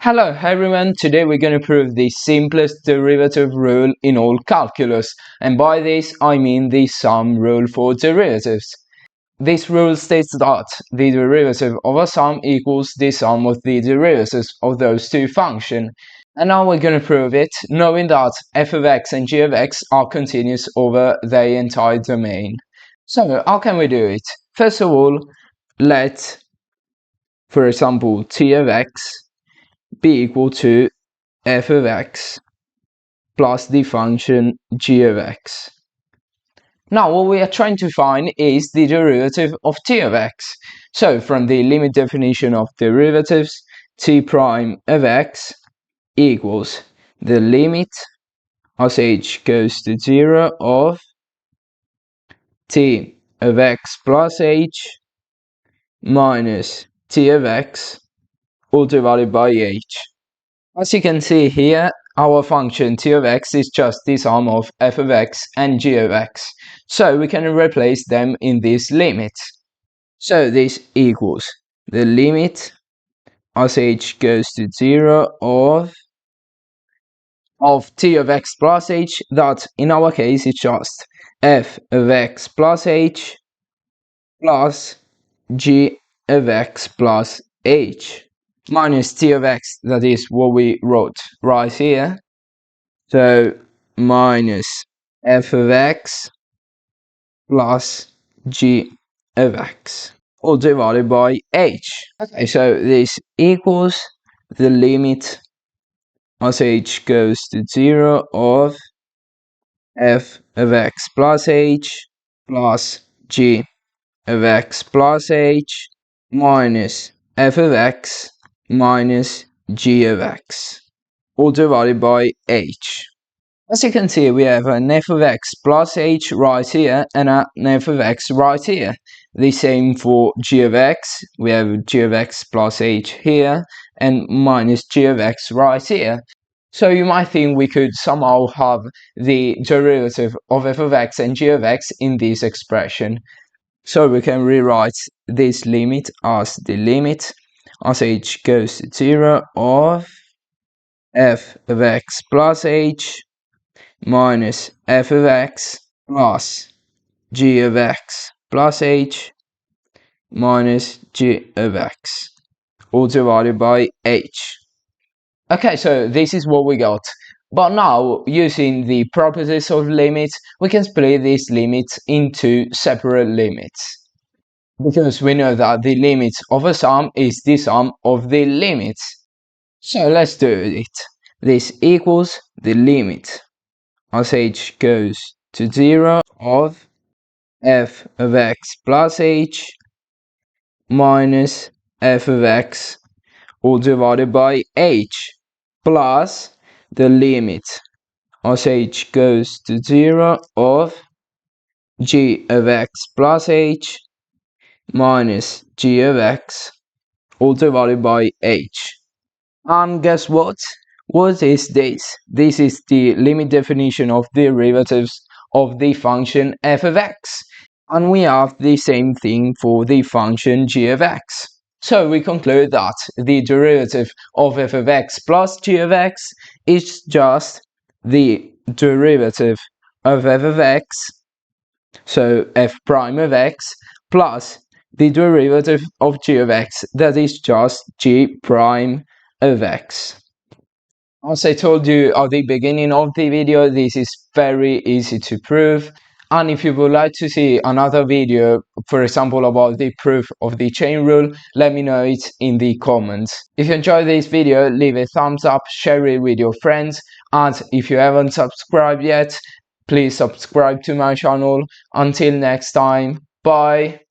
Hello everyone, today we're going to prove the simplest derivative rule in all calculus, and by this I mean the sum rule for derivatives. This rule states that the derivative of a sum equals the sum of the derivatives of those two functions. And now we're going to prove it, knowing that f of x and g of x are continuous over the entire domain. So how can we do it? First of all, let, for example, t of x be equal to f of x plus the function g of x. Now what we are trying to find is the derivative of t of x. So from the limit definition of derivatives, t prime of x equals the limit as h goes to 0 of t of x plus h minus t of x all divided by h. As you can see here, our function t of x is just the sum of f of x and g of x, so we can replace them in this limit. So this equals the limit as h goes to 0 of t of x plus h, that in our case is just f of x plus h plus g of x plus h minus t of x, that is what we wrote right here. So minus f of x plus g of x all divided by h. Okay, so this equals the limit as h goes to 0 of f of x plus h plus g of x plus h minus f of x minus g of x all divided by h. As you can see, we have an f of x plus h right here and an f of x right here. The same for g of x, we have g of x plus h here and minus g of x right here. So you might think we could somehow have the derivative of f of x and g of x in this expression. So we can rewrite this limit as the limit as h goes to 0 of f of x plus h minus f of x plus g of x plus h minus g of x all divided by h. Okay, so this is what we got. But now, using the properties of limits, we can split these limits into separate limits, because we know that the limit of a sum is the sum of the limits. So let's do it. This equals the limit as h goes to 0 of f of x plus h minus f of x all divided by h plus the limit as h goes to 0 of g of x plus h minus g of x all divided by h. And guess what? What is this? This is the limit definition of derivatives of the function f of x. And we have the same thing for the function g of x. So we conclude that the derivative of f of x plus g of x is just the derivative of f of x, so f prime of x, plus the derivative of g of x, that is just g prime of x. As I told you at the beginning of the video, this is very easy to prove. And if you would like to see another video, for example about the proof of the chain rule, let me know it in the comments. If you enjoyed this video, leave a thumbs up, share it with your friends, and if you haven't subscribed yet, please subscribe to my channel. Until next time, bye.